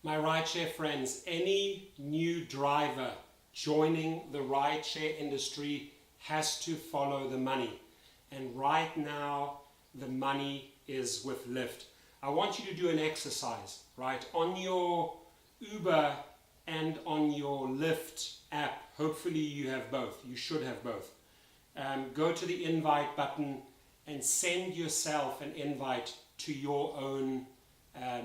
My rideshare friends, any new driver joining the rideshare industry has to follow the money. And right now, the money is with Lyft. I want you to do an exercise, right? On your Uber and on your Lyft app, hopefully you have both. You should have both. Go to the invite button and send yourself an invite to your own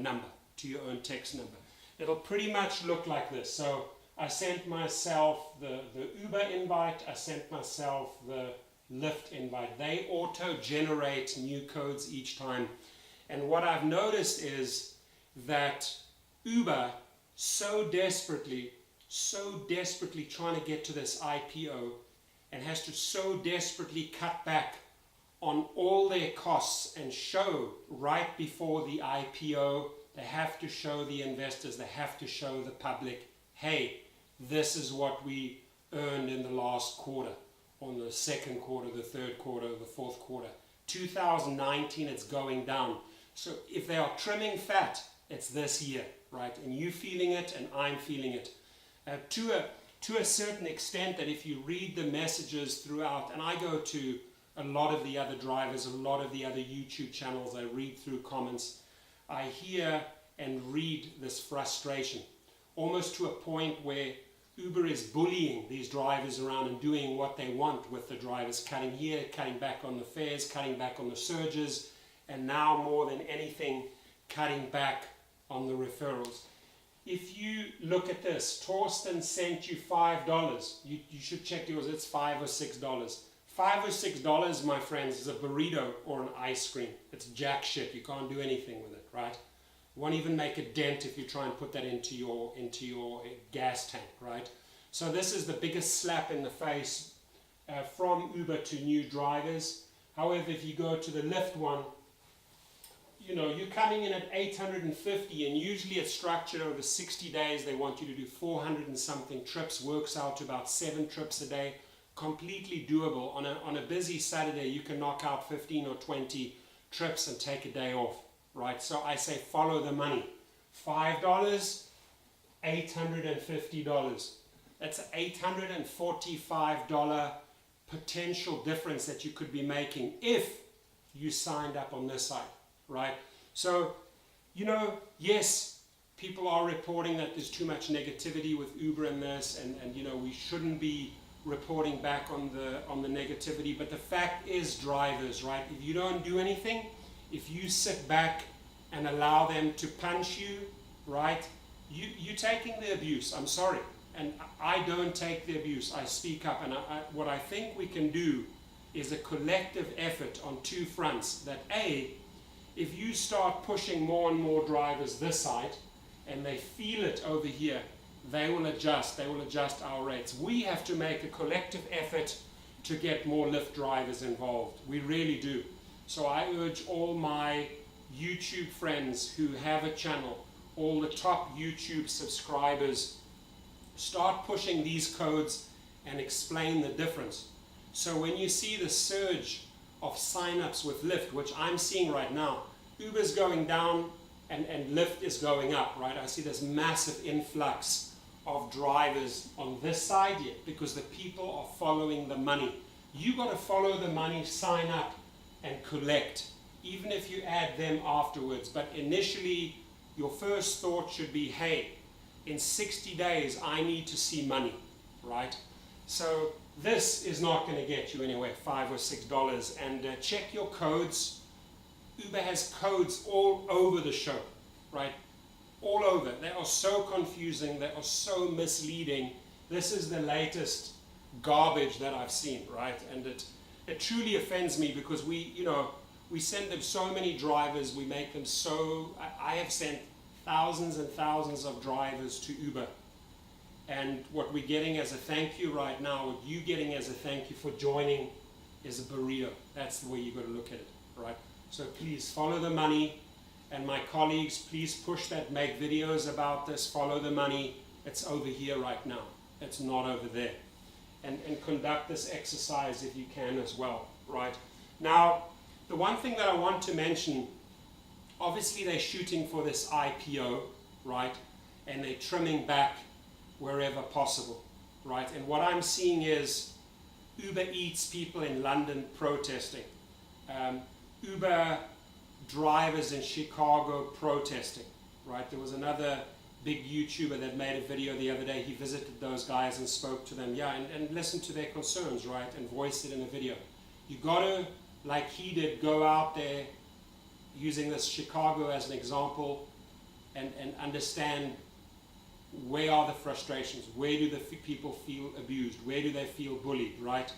number, to your own text number. It'll pretty much look like this. So I sent myself the Uber invite, I sent myself the Lyft invite. They auto-generate new codes each time. And what I've noticed is that Uber so desperately trying to get to this IPO and has to so desperately cut back on all their costs and show right before the IPO. They have to show the investors, they have to show the public, hey, this is what we earned in the last quarter, on the second quarter, the third quarter, the fourth quarter. 2019, it's going down. So if they are trimming fat, it's this year, right? And you feeling it and I'm feeling it. To a certain extent that if you read the messages throughout, and I go to a lot of the other drivers, a lot of the other YouTube channels, I read through comments, I hear and read this frustration, almost to a point where Uber is bullying these drivers around and doing what they want with the drivers, cutting here, cutting back on the fares, cutting back on the surges, and now more than anything, cutting back on the referrals. If you look at this, Torsten sent you $5. You should check yours, it's $5 or $6. $5 or $6, my friends, is a burrito or an ice cream. It's jack shit. You can't do anything with it, right? You won't even make a dent if you try and put that into your gas tank, right? So this is the biggest slap in the face from Uber to new drivers. However, if you go to the Lyft one, you know, you're coming in at 850 and usually it's structured over 60 days. They want you to do 400 and something trips, works out to about 7 trips a day. Completely doable. On a busy Saturday, you can knock out 15 or 20 trips and take a day off, right? So I say follow the money. $5, $850. That's an $845 potential difference that you could be making if you signed up on this side, right? So, you know, yes, people are reporting that there's too much negativity with Uber and this, and you know, we shouldn't be reporting back on the negativity, but the fact is, drivers, right, if you don't do anything, if you sit back and allow them to punch you, right, you're taking the abuse. I'm sorry, and I don't take the abuse. I speak up, and what I think we can do is a collective effort on two fronts. That A, if you start pushing more and more drivers this side and they feel it over here, they will adjust our rates. We have to make a collective effort to get more Lyft drivers involved. We really do. So I urge all my YouTube friends who have a channel, all the top YouTube subscribers, start pushing these codes and explain the difference. So when you see the surge of sign-ups with Lyft, which I'm seeing right now, Uber's going down and Lyft is going up, right? I see this massive influx of drivers on this side yet because the people are following the money. You got to follow the money, sign up and collect, even if you add them afterwards. But initially, your first thought should be, hey, in 60 days, I need to see money, right? So this is not going to get you anywhere, $5 or $6. And check your codes. Uber has codes all over the show, right? All over. They are so confusing. They are so misleading. This is the latest garbage that I've seen, right? And it truly offends me because we send them so many drivers. We make them so... I have sent thousands and thousands of drivers to Uber. And what we're getting as a thank you right now, what you're getting as a thank you for joining is a burrito. That's the way you got to look at it, right? So please follow the money. And my colleagues, please push that, make videos about this, follow the money. It's over here right now. It's not over there. And conduct this exercise if you can as well, right? Now, the one thing that I want to mention, obviously they're shooting for this IPO, right? and they're trimming back wherever possible, right? And what I'm seeing is Uber Eats people in London protesting, Uber drivers in Chicago protesting, right? There was another big YouTuber that made a video the other day. He visited those guys and spoke to them, and listened to their concerns, right, and voiced it in a video. You got to, like he did, go out there, using this Chicago as an example, and understand where are the frustrations, where do the people feel abused, where do they feel bullied, right?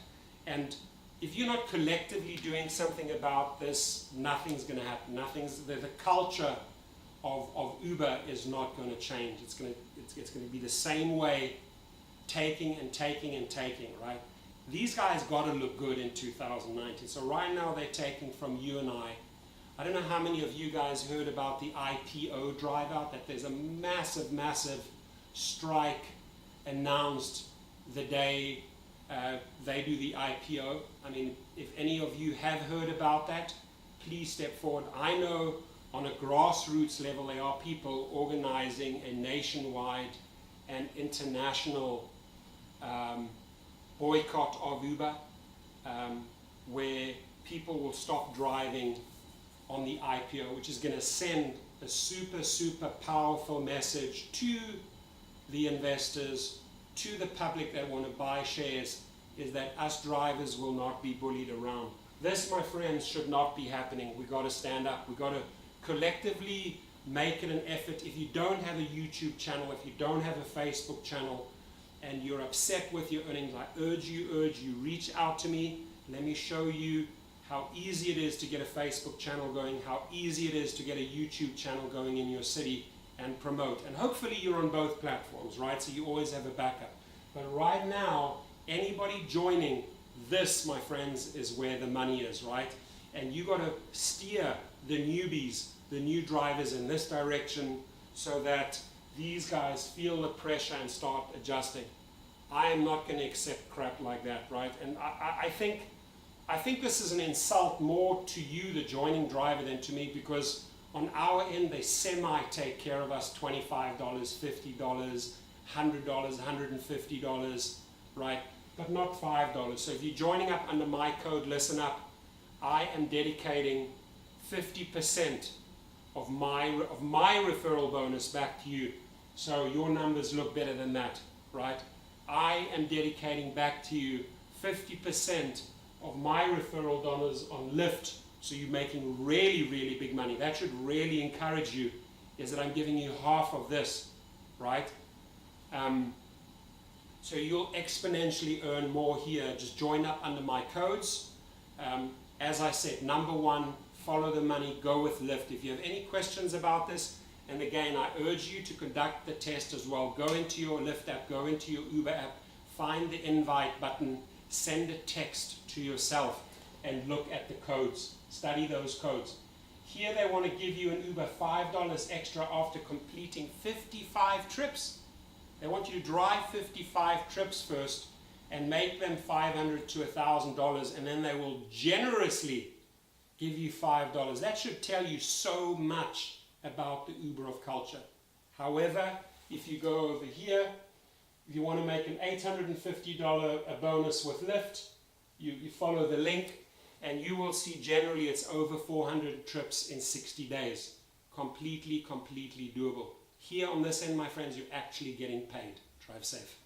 And if you're not collectively doing something about this, nothing's going to happen. The culture of Uber is not going to change. It's going to be the same way, taking and taking and taking, right? These guys got to look good in 2019. So right now they're taking from you and I. I don't know how many of you guys heard about the IPO drive out, that there's a massive, massive strike announced the day they do the IPO. I mean, if any of you have heard about that, please step forward. I know on a grassroots level there are people organizing a nationwide and international boycott of Uber, where people will stop driving on the IPO, which is going to send a super, super powerful message to the investors, to the public that want to buy shares, is that us drivers will not be bullied around. This, my friends, should not be happening. We've got to stand up. We've got to collectively make it an effort. If you don't have a YouTube channel, if you don't have a Facebook channel, and you're upset with your earnings, I urge you, reach out to me. Let me show you how easy it is to get a Facebook channel going, how easy it is to get a YouTube channel going in your city and promote. And hopefully you're on both platforms, right? So you always have a backup. But right now, anybody joining this, my friends, is where the money is, right? And you got to steer the newbies, the new drivers in this direction so that these guys feel the pressure and start adjusting. I am not going to accept crap like that, right? And I think this is an insult more to you, the joining driver, than to me, because on our end, they semi-take care of us, $25, $50, $100, $150, right? But not $5. So if you're joining up under my code, listen up, I am dedicating 50% of my referral bonus back to you. So your numbers look better than that, right? I am dedicating back to you 50% of my referral dollars on Lyft, so you're making really, really big money. That should really encourage you, is that I'm giving you half of this, right? So you'll exponentially earn more here. Just join up under my codes. As I said, number one, follow the money, go with Lyft. If you have any questions about this, and again, I urge you to conduct the test as well. Go into your Lyft app, go into your Uber app, find the invite button, send a text to yourself, and look at the codes. Study those codes. Here they want to give you an Uber $5 extra after completing 55 trips. They want you to drive 55 trips first and make them $500 to $1,000, and then they will generously give you $5. That should tell you so much about the Uber of culture. However, if you go over here, if you want to make an $850 a bonus with Lyft, you follow the link, and you will see generally it's over 400 trips in 60 days. Completely, completely doable. Here on this end, my friends, you're actually getting paid. Drive safe.